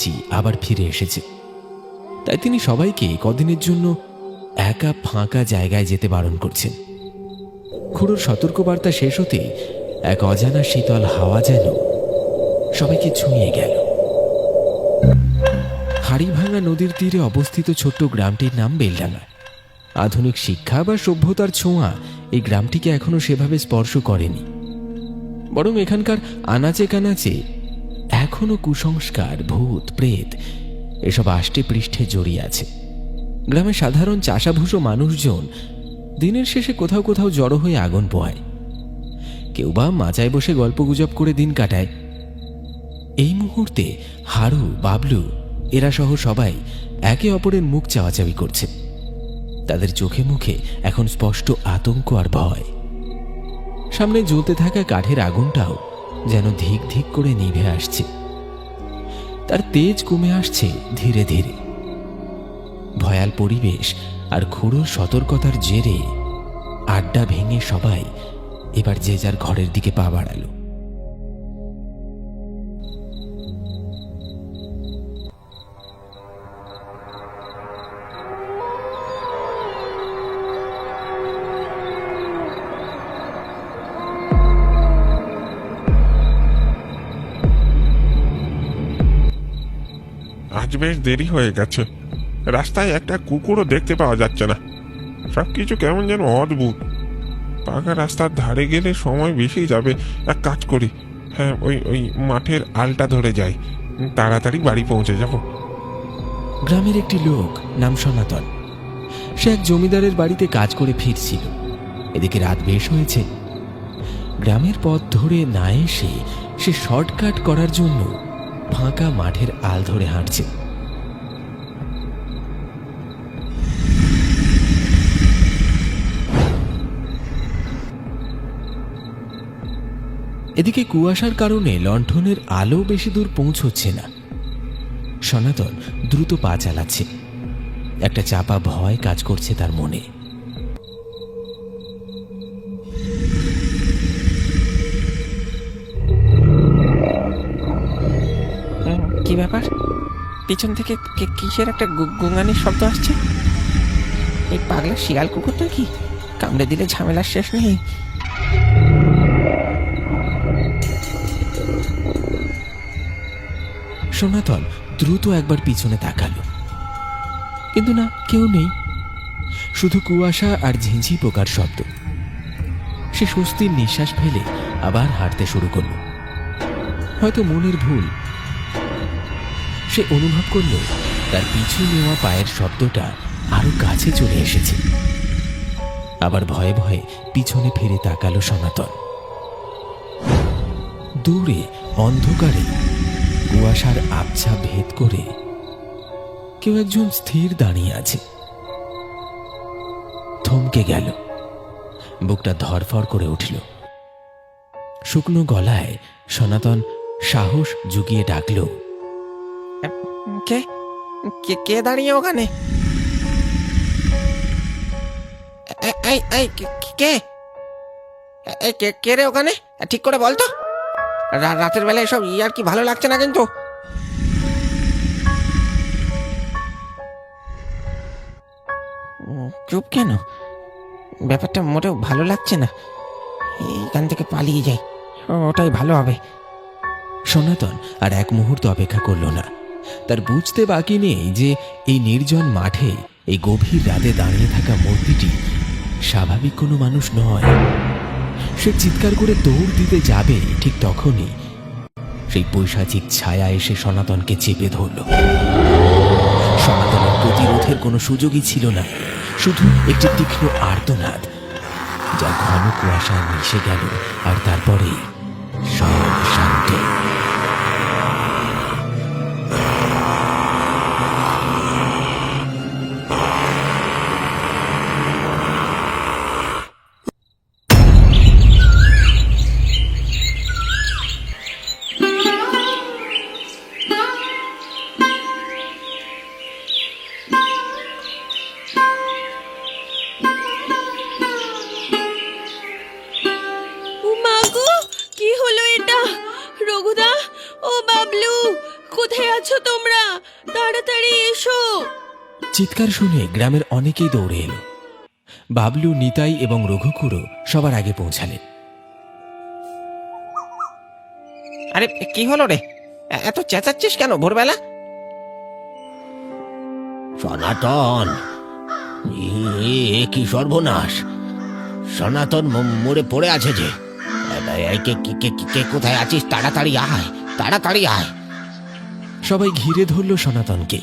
চেঁচামেচি আবার ফিরে এসেছে। তাই তিনি সবাইকে কদিনের জন্য একা ফাঁকা জায়গায় যেতে বারণ করছেন। খুড়োর সতর্কবার্তা শেষ হতেই এক অজানা শীতল হাওয়া যেন সবাইকে ছুঁয়ে গেল। হাড়িভাঙা নদীর তীরে অবস্থিত ছোট্ট গ্রামটির নাম বেলডাঙ্গা। আধুনিক শিক্ষা বা সভ্যতার ছোঁয়া এই গ্রামটিকে এখনো সেভাবে স্পর্শ করেনি, বরং এখানকার আনাচে কানাচে এখনো কুসংস্কার, ভূত, প্রেত এসব আষ্টে পৃষ্ঠে জড়িয়ে আছে। গ্রামের সাধারণ চাষাভুষো মানুষজন দিনের শেষে কোথাও কোথাও জড়ো হয়ে আগুন পোহায়, কেউ বা মাচায় বসে গল্পগুজব করে দিন কাটায়। এই মুহূর্তে হারু, বাবলু এরা সহ সবাই একে অপরের মুখ চাওয়াচাবি করছে। তাদের চোখে মুখে এখন স্পষ্ট আতঙ্ক আর ভয়। সামনে জ্বলতে থাকা কাঠের আগুনটাও যেন ধিক ধিক করে নিভে আসছে, তার তেজ কমে আসছে ধীরে ধীরে। ভয়াল পরিবেশ আর খুড়োর সতর্কতার জেরে আড্ডা ভেঙে সবাই এবার যে যার ঘরের দিকে পা বাড়ালো। আজ বেশ দেরি হয়ে গেছে, রাস্তায় একটা কুকুরও দেখতে পাওয়া যাচ্ছে না। সবকিছু কেমন যেন অদ্ভুত। পাকা রাস্তার ধারে গেলে সময় বেশি যাবে। এক কাজ করি, হ্যাঁ, ওই ওই মাঠের আলটা ধরে যাই, তাড়াতাড়ি বাড়ি পৌঁছে যাব। গ্রামের একটি লোক নাম সনাতন, সে এক জমিদারের বাড়িতে কাজ করে ফিরছিল। এদিকে রাত বেশ হয়েছে। গ্রামের পথ ধরে না এসে সে শর্টকাট করার জন্য ফাঁকা মাঠের আল ধরে হাঁটছে। এদিকে কুয়াশার কারণে লণ্ঠনের আলো বেশি দূর পৌঁছচ্ছে না। সনাতন দ্রুত পা চালাচ্ছে। একটা চাপা ভয় কাজ করছে তার মনে। কি ব্যাপার? পিছন থেকে কিসের একটা গুঙানির শব্দ আসছে? এই পাগলা শিয়াল কুকুরটা কি কামড়ে দিলে ঝামেলার শেষ নেই। সনাতন দ্রুত একবার পিছনে তাকালো, কিন্তু না, কেউ নেই। শুধু কুয়াশা আর ঝিঁঝি পোকার শব্দ। সে স্বস্তির নিঃশ্বাস ফেলে আবার হাঁটতে শুরু করল। হয়তো মনের ভুল। সে অনুভব করল তার পিছু নেওয়া পায়ের শব্দটা আরো কাছে চলে এসেছে। আবার ভয়ে ভয়ে পিছনে ফিরে তাকালো সনাতন। দূরে অন্ধকারে কুয়াশার আবছা ভেদ করে কেউ একজন স্থির দাঁড়িয়ে আছে। থমকে গেল, বুকটা ধরফর করে উঠল। শুকনো গলায় সনাতন সাহস জুগিয়ে ডাকল, কে কে কে দাঁড়িয়ে ওখানে? এই এই কে কে কে রে ওখানে? ঠিক করে বল তো। রাতের বেলা এসব আর কি ভালো লাগছে না কিন্তু। চুপ কেন? ব্যাপারটা মোটেও ভালো লাগছে না। এইখান থেকে পালিয়ে যাই, ওটাই ভালো হবে। সনাতন আর এক মুহূর্ত অপেক্ষা করল না। তার বুঝতে বাকি নেই যে এই নির্জন মাঠে এই গভীর রাতে দাঁড়িয়ে থাকা মূর্তিটি স্বাভাবিক কোনো মানুষ নয়। সে চিৎকার করে দৌড় দিতে যাবে, ঠিক তখনই সেই পৈশাচিক ছায়া এসে সনাতনকে চেপে ধরল। সনাতনের প্রতিরোধের কোনো সুযোগই ছিল না, শুধু একটি তীক্ষ্ণ আর্তনাদ যা ঘন কুয়াশায় মিশে গেল। আর তারপরে সব শান্ত। মাগো, কি হলো এটা? রঘুদা, তোমরা, তাড়াতাড়ি এসো। চিৎকার শুনে গ্রামের অনেকেই দৌড়ে এলো। বাবলু, নিতাই এবং রঘুকুড়ো সবার আগে পৌঁছালেন। আরে কি হলো রে, এত চেঁচাচ্ছিস কেন ভোরবেলা? সনাতন, কি সর্বনাশ! সনাতন মরে পড়ে আছে যে। কে কোথায় আছিস? তাড়াতাড়ি আয়, তাড়াতাড়ি আয়। সবাই ঘিরে ধরল সনাতনকে।